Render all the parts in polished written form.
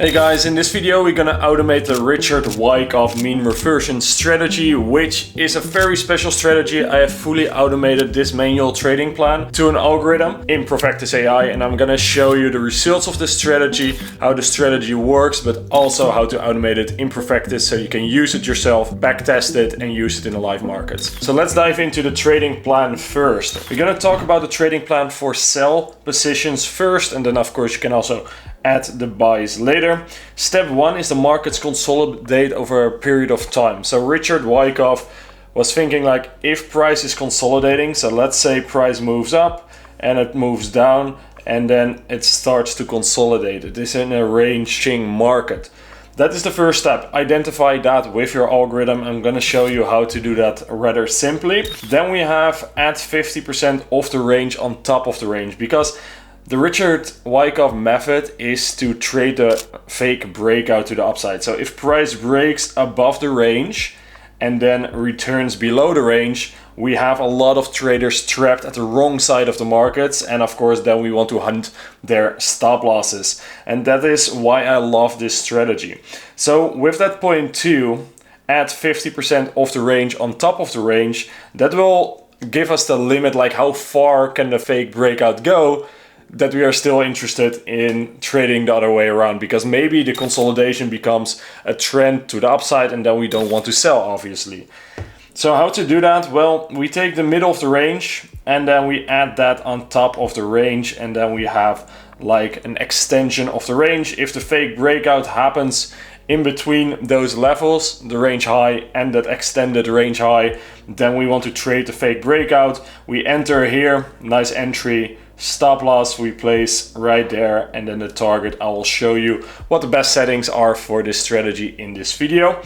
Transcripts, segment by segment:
Hey guys, in this video we're gonna automate the Richard Wyckoff mean reversion strategy, which is a very special strategy. I have fully automated this manual trading plan to an algorithm in Profectus AI, and I'm gonna show you the results of the strategy, how the strategy works, but also how to automate it in Profectus so you can use it yourself, backtest it, and use it in the live markets. So let's dive into the trading plan first. We're gonna talk about the trading plan for sell positions first, and then of course you can also add the buys later. Step one is the markets consolidate over a period of time. So Richard Wyckoff was thinking like, if price is consolidating, so let's say price moves up and it moves down and then it starts to consolidate. It is in a ranging market. That is the first step. Identify that with your algorithm. I'm going to show you how to do that rather simply. Then we have add 50% of the range on top of the range, because the Richard Wyckoff method is to trade the fake breakout to the upside. So if price breaks above the range and then returns below the range, we have a lot of traders trapped at the wrong side of the markets. And of course, then we want to hunt their stop losses. And that is why I love this strategy. So with that point two, add 50% of the range on top of the range. That will give us the limit, like how far can the fake breakout go, that we are still interested in trading the other way around, because maybe the consolidation becomes a trend to the upside and then we don't want to sell, obviously. So how to do that? Well, we take the middle of the range and then we add that on top of the range, and then we have like an extension of the range. If the fake breakout happens in between those levels, the range high and that extended range high, then we want to trade the fake breakout. We enter here, nice entry, stop loss we place right there, and then the target. I will show you what the best settings are for this strategy in this video.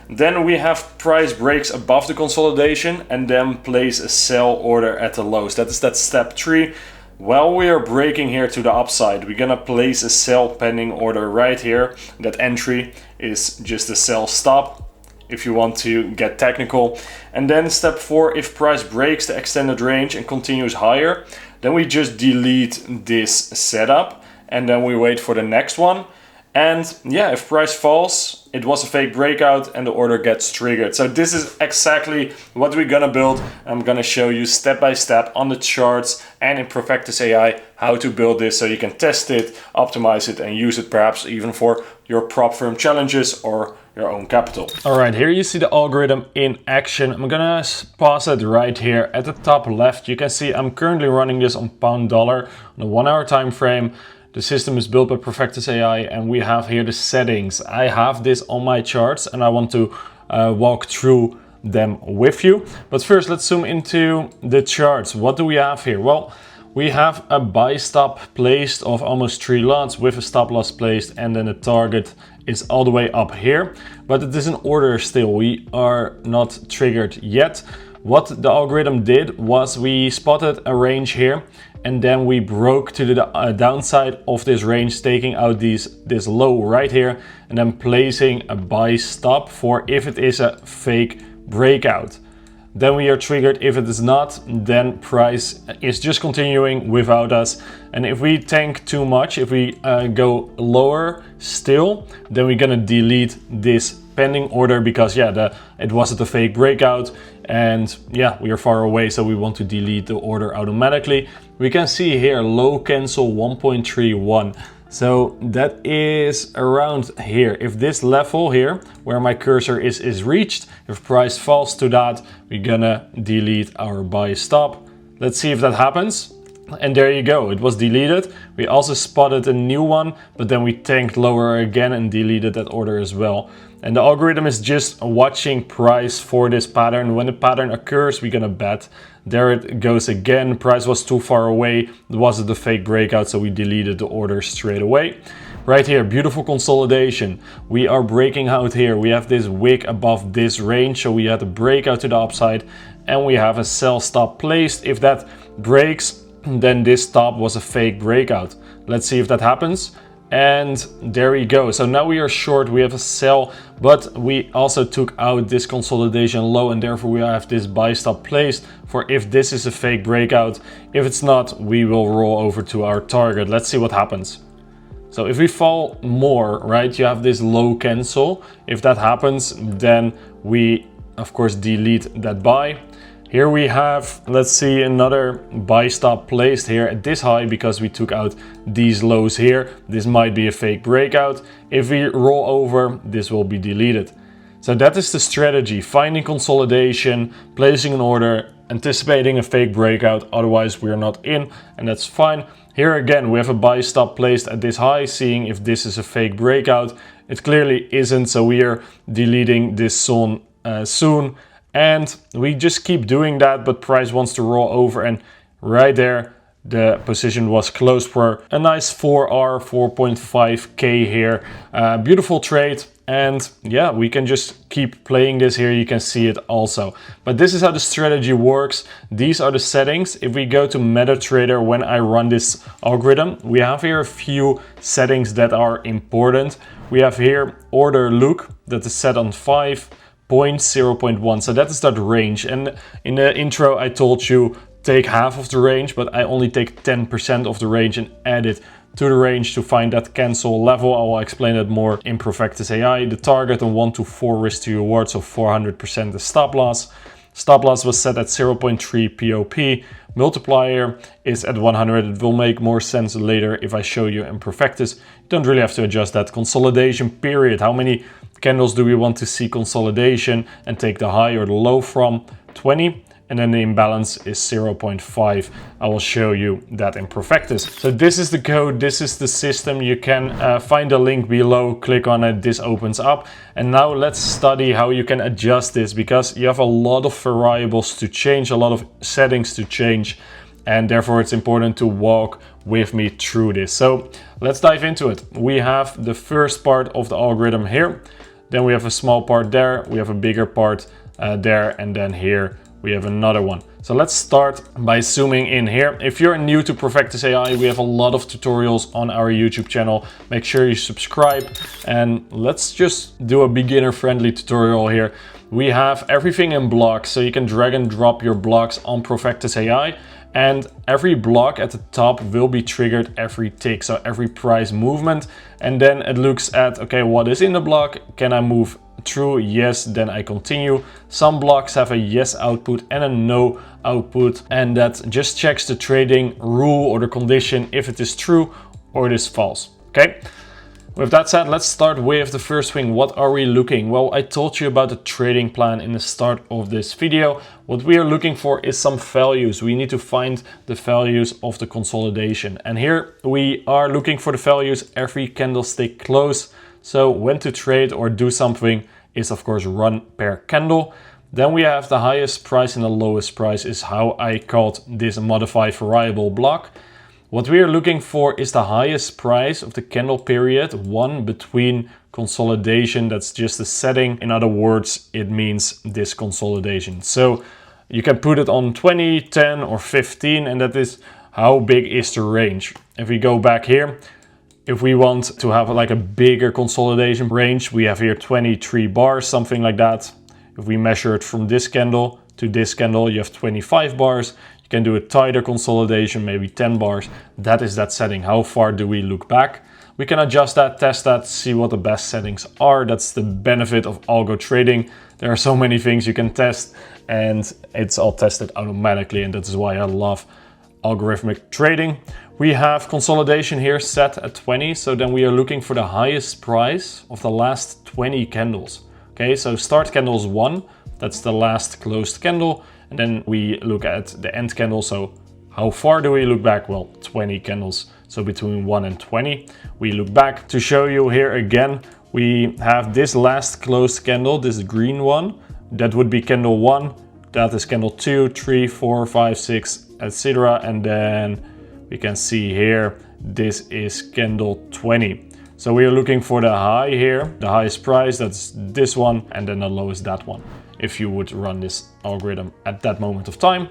Then we have price breaks above the consolidation and then place a sell order at the lows. That is that step three. While we are breaking here to the upside, we're gonna place a sell pending order right here. That entry is just a sell stop if you want to get technical. And then step four, if price breaks the extended range and continues higher, then we just delete this setup and then we wait for the next one. And yeah, if price falls, it was a fake breakout and the order gets triggered. So this is exactly what we're gonna build. I'm gonna show you step by step on the charts and in Profectus AI how to build this so you can test it, optimize it, and use it perhaps even for your prop firm challenges or your own capital. All right, here you see the algorithm in action. I'm gonna pause it right here at the top left. You can see I'm currently running this on pound dollar on a 1 hour time frame. The system is built by Profectus AI, and we have here the settings. I have this on my charts and I want to walk through them with you. But first, let's zoom into the charts. What do we have here? Well, we have a buy stop placed of almost 3 lots with a stop loss placed, and then the target is all the way up here. But it is an order still. We are not triggered yet. What the algorithm did was we spotted a range here, and then we broke to the downside of this range, taking out this low right here, and then placing a buy stop for if it is a fake breakout. Then we are triggered. If it is not, then price is just continuing without us. And if we tank too much, if we go lower still, then we're gonna delete this pending order, because yeah, it wasn't a fake breakout, and yeah, we are far away, so we want to delete the order automatically. We can see here low cancel 1.31. So that is around here. If this level here, where my cursor is reached, if price falls to that, we're gonna delete our buy stop. Let's see if that happens. And there you go, it was deleted. We also spotted a new one, but then we tanked lower again and deleted that order as well. And the algorithm is just watching price for this pattern. When the pattern occurs, we're gonna bet. There it goes again. Price was too far away. It wasn't the fake breakout, so we deleted the order straight away. Right here, beautiful consolidation. We are breaking out here. We have this wick above this range, so we had a breakout to the upside, and we have a sell stop placed. If that breaks, then this stop was a fake breakout. Let's see if that happens. And there we go. So now we are short, we have a sell, but we also took out this consolidation low, and therefore we have this buy stop placed for if this is a fake breakout. If it's not, we will roll over to our target. Let's see what happens. So if we fall more, right, you have this low cancel. If that happens, then we of course delete that buy. Here we have, let's see, another buy stop placed here at this high because we took out these lows here. This might be a fake breakout. If we roll over, this will be deleted. So that is the strategy: finding consolidation, placing an order, anticipating a fake breakout, otherwise we're not in, and that's fine. Here again, we have a buy stop placed at this high, seeing if this is a fake breakout. It clearly isn't, so we are deleting this soon. And we just keep doing that, but price wants to roll over, and right there, the position was closed for a nice 4R, 4.5K here. Beautiful trade. And yeah, we can just keep playing this here. You can see it also. But this is how the strategy works. These are the settings. If we go to MetaTrader, when I run this algorithm, we have here a few settings that are important. We have here order look that is set on 5.0.1. So that is that range. And in the intro, I told you take half of the range, but I only take 10% of the range and add it to the range to find that cancel level. I will explain it more in Profectus AI. The target on 1 to 4 risk to reward, so 400% the stop loss. Stop loss was set at 0.3 POP. Multiplier is at 100. It will make more sense later if I show you in Profectus. You don't really have to adjust that. Consolidation period. How many candles do we want to see consolidation and take the high or the low from? 20. And then the imbalance is 0.5. I will show you that in Profectus. So this is the code, this is the system. You can find the link below, click on it, this opens up. And now let's study how you can adjust this, because you have a lot of variables to change, a lot of settings to change. And therefore it's important to walk with me through this. So let's dive into it. We have the first part of the algorithm here. Then we have a small part there. We have a bigger part there. And then here we have another one. So let's start by zooming in here. If you're new to Profectus AI, we have a lot of tutorials on our YouTube channel. Make sure you subscribe, and let's just do a beginner friendly tutorial here. We have everything in blocks, so you can drag and drop your blocks on Profectus AI, and every block at the top will be triggered every tick, so every price movement. And then it looks at, okay, what is in the block? Can I move through? Yes, then I continue. Some blocks have a yes output and a no output, and that just checks the trading rule or the condition if it is true or it is false. Okay. With that said, let's start with the first thing. What are we looking? Well, I told you about the trading plan in the start of this video. What we are looking for is some values. We need to find the values of the consolidation. And here we are looking for the values every candlestick close. So when to trade or do something is of course run per candle. Then we have the highest price and the lowest price is how I called this modified variable block. What we are looking for is the highest price of the candle period, one between consolidation. That's just a setting. In other words, it means this consolidation. So you can put it on 20, 10 or 15, and that is how big is the range. If we go back here, if we want to have like a bigger consolidation range, we have here 23 bars, something like that. If we measure it from this candle to this candle, you have 25 bars. You can do a tighter consolidation, maybe 10 bars. That is that setting. How far do we look back? We can adjust that, test that, see what the best settings are. That's the benefit of algo trading. There are so many things you can test, and it's all tested automatically, and that is why I love algorithmic trading. We have consolidation here set at 20, so then we are looking for the highest price of the last 20 candles. Okay, so start candle is 1, that's the last closed candle, and then we look at the end candle. So how far do we look back? Well, 20 candles, so between 1 and 20. We look back. To show you here again, we have this last closed candle, this green one, that would be candle 1, that is candle 2, 3, 4, 5, 6, etc. And then we can see here, this is candle 20. So we are looking for the high here, the highest price, that's this one, and then the lowest, that one, if you would run this algorithm at that moment of time.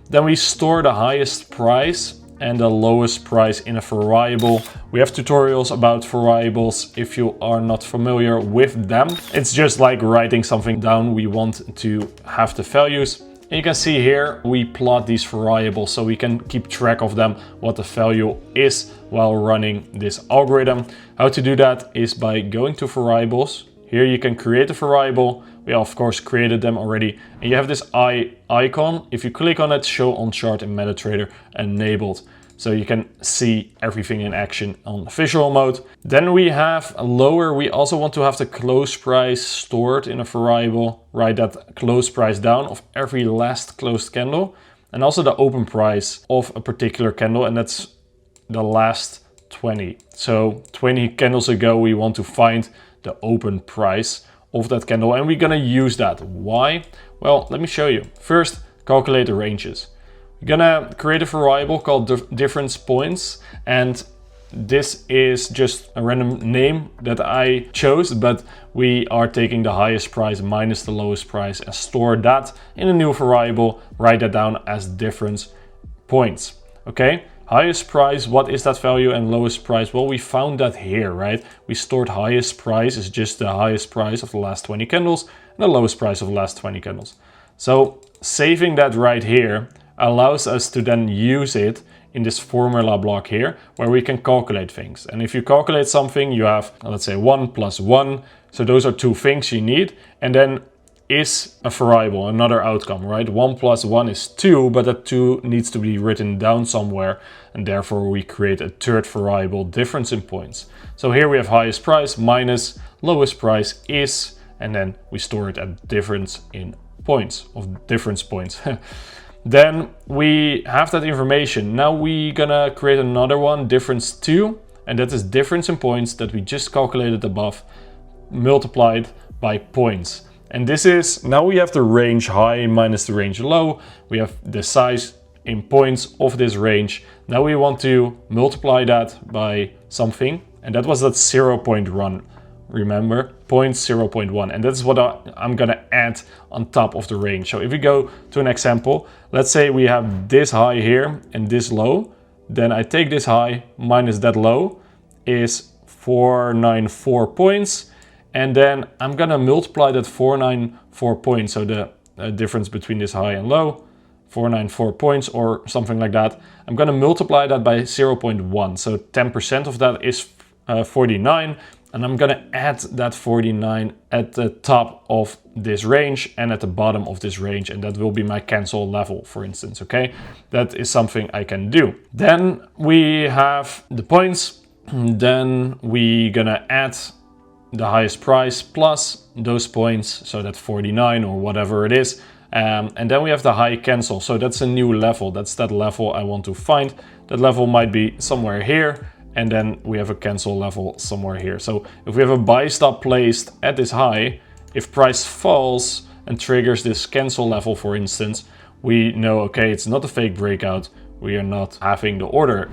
Then we store the highest price and the lowest price in a variable. We have tutorials about variables if you are not familiar with them. It's just like writing something down. We want to have the values. And you can see here, we plot these variables so we can keep track of them, what the value is while running this algorithm. How to do that is by going to variables. Here you can create a variable. We of course created them already. And you have this eye icon. If you click on it, show on chart in MetaTrader enabled. So you can see everything in action on visual mode. Then we have lower, we also want to have the close price stored in a variable. Write that close price down of every last closed candle. And also the open price of a particular candle, and that's the last 20. So 20 candles ago, we want to find the open price of that candle, and we're gonna use that. Why? Well, let me show you. First, calculate the ranges. We're gonna create a variable called difference points, and this is just a random name that I chose, but we are taking the highest price minus the lowest price and store that in a new variable. Write that down as difference points. Okay, highest price, what is that value? And lowest price, well, we found that here, right? We stored highest price is just the highest price of the last 20 candles and the lowest price of the last 20 candles. So saving that right here allows us to then use it in this formula block here, where we can calculate things. And if you calculate something, you have, let's say 1 plus 1. So those are two things you need. And then is a variable, another outcome, right? 1 plus 1 is 2, but that 2 needs to be written down somewhere. And therefore we create a third variable, difference in points. So here we have highest price minus lowest price is, and then we store it at difference in points, of difference points. Then we have that information. Now we're gonna create another one, difference 2, and that is difference in points that we just calculated above, multiplied by points. And this is, now we have the range high minus the range low. We have the size in points of this range. Now we want to multiply that by something, and that was that 0.1. Remember, 0.1, and that's what I'm gonna add on top of the range. So if we go to an example, let's say we have this high here and this low, then I take this high minus that low is 494 points, and then I'm gonna multiply that 494 points, so the difference between this high and low, 494 points or something like that. I'm gonna multiply that by 0.1, so 10% of that is 49. And I'm gonna add that 49 at the top of this range and at the bottom of this range, and that will be my cancel level, for instance, okay? That is something I can do. Then we have the points. Then we gonna add the highest price plus those points, so that 49 or whatever it is. And then we have the high cancel, so that's a new level. That's that level I want to find. That level might be somewhere here. And then we have a cancel level somewhere here. So if we have a buy stop placed at this high, if price falls and triggers this cancel level, for instance, we know, okay, it's not a fake breakout. We are not having the order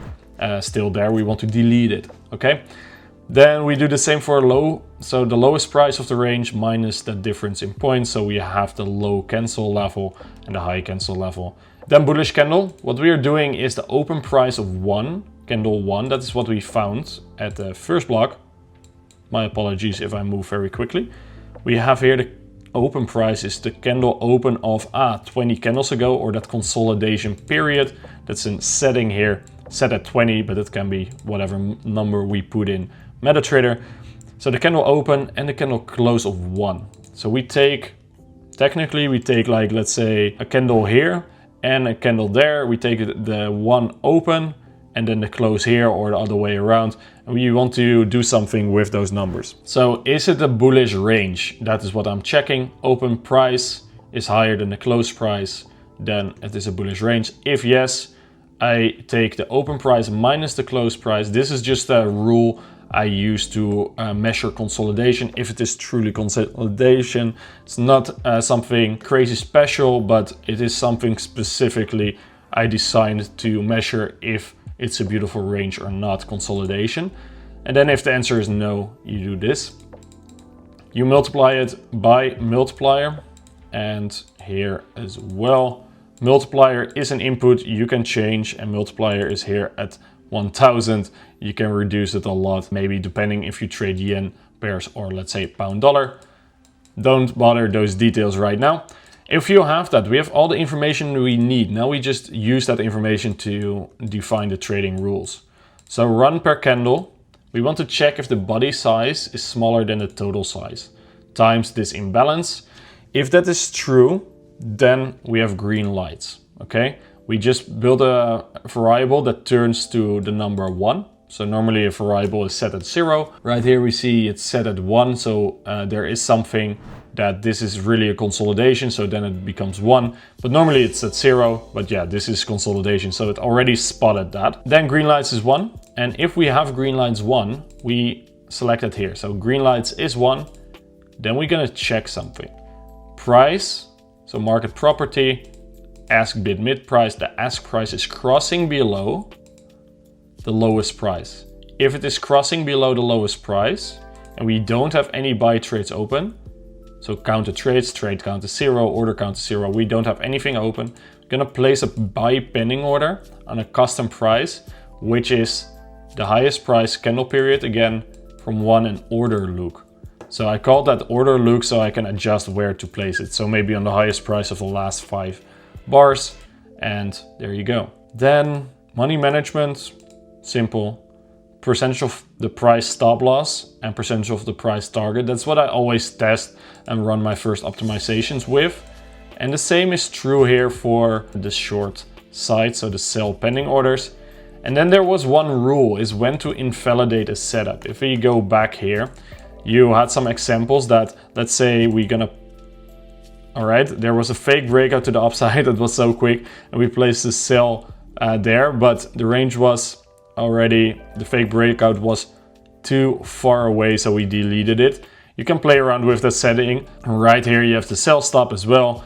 still there. We want to delete it, okay? Then we do the same for low. So the lowest price of the range minus the difference in points. So we have the low cancel level and the high cancel level. Then bullish candle. What we are doing is the open price of 1. Candle 1, that is what we found at the first block. My apologies if I move very quickly. We have here the open price is the candle open of 20 candles ago, or that consolidation period. That's in setting here, set at 20, but it can be whatever number we put in MetaTrader. So the candle open and the candle close of 1. So we take, technically we take, like, let's say a candle here and a candle there. We take the 1 open and then the close here, or the other way around. And we want to do something with those numbers. So is it a bullish range? That is what I'm checking. Open price is higher than the close price, then it is a bullish range. If yes, I take the open price minus the close price. This is just a rule I use to measure consolidation. If it is truly consolidation, it's not something crazy special, but it is something specifically I designed to measure if it's a beautiful range or not, consolidation. And then if the answer is no, you do this. You multiply it by multiplier, and here as well. Multiplier is an input you can change, and multiplier is here at 1000. You can reduce it a lot, maybe depending if you trade yen pairs or let's say pound dollar. Don't bother those details right now. If you have that, we have all the information we need. Now we just use that information to define the trading rules. So run per candle. We want to check if the body size is smaller than the total size times this imbalance. If that is true, then we have green lights, okay? We just build a variable that turns to the number 1. So normally a variable is set at 0. Right here we see it's set at 1, so there is something that this is really a consolidation, so then it becomes 1. But normally it's at 0, but yeah, this is consolidation, so it already spotted that. Then green lights is 1, and if we have green lights 1, we select it here. So green lights is 1, then we're gonna check something. Price, so market property, ask bid mid price. The ask price is crossing below the lowest price. If it is crossing below the lowest price and we don't have any buy trades open, so count the trades, trade count is 0, order count is 0, we don't have anything open, we're gonna place a buy pending order on a custom price, which is the highest price candle period, again from 1 and order look. So I call that order look so I can adjust where to place it. So maybe on the highest price of the last 5 bars, and there you go. Then money management, simple. Percentage of the price stop loss and percentage of the price target. That's what I always test and run my first optimizations with. And the same is true here for the short side, so the sell pending orders. And then there was one rule, is when to invalidate a setup. If we go back here, you had some examples that, let's say we're gonna, all right, there was a fake breakout to the upside that was so quick, and we placed the sell there, but the range was already, the fake breakout was too far away, so we deleted it. You can play around with the setting. Right here you have the sell stop as well,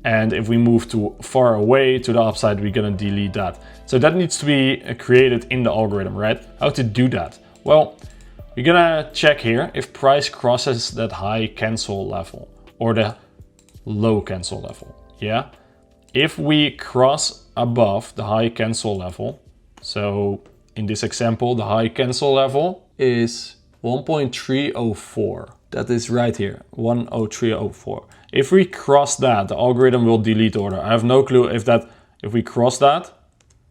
and if we move too far away to the upside, we're gonna delete that. So that needs to be created in the algorithm, right? How to do that? Well, we're gonna check here if price crosses that high cancel level or the low cancel level, yeah? If we cross above the high cancel level, so in this example, the high cancel level is 1.304. That is right here, 10304. If we cross that, the algorithm will delete the order. I have no clue if we cross that.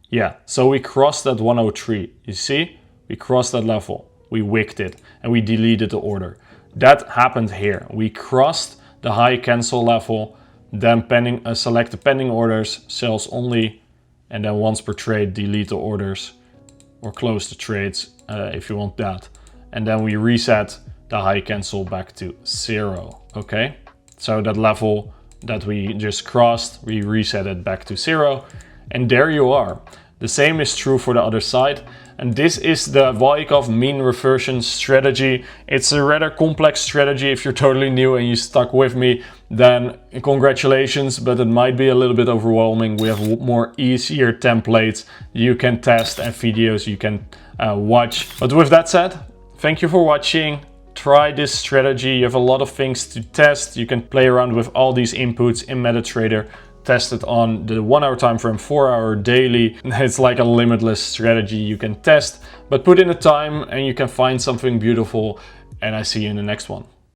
Yeah, so we crossed that 103. You see, we crossed that level. We wicked it and we deleted the order. That happened here. We crossed the high cancel level, then select the pending orders, sells only, and then once per trade, delete the orders or close the trades if you want that. And then we reset the high cancel back to 0, okay? So that level that we just crossed, we reset it back to 0, and there you are. The same is true for the other side. And this is the Wyckoff mean reversion strategy. It's a rather complex strategy. If you're totally new and you stuck with me, then congratulations, but it might be a little bit overwhelming. We have more easier templates you can test and videos you can watch. But with that said, thank you for watching. Try this strategy. You have a lot of things to test. You can play around with all these inputs in MetaTrader. Test it on the 1 hour time frame, 4 hour daily. It's like a limitless strategy you can test, but put in the time and you can find something beautiful. And I see you in the next one.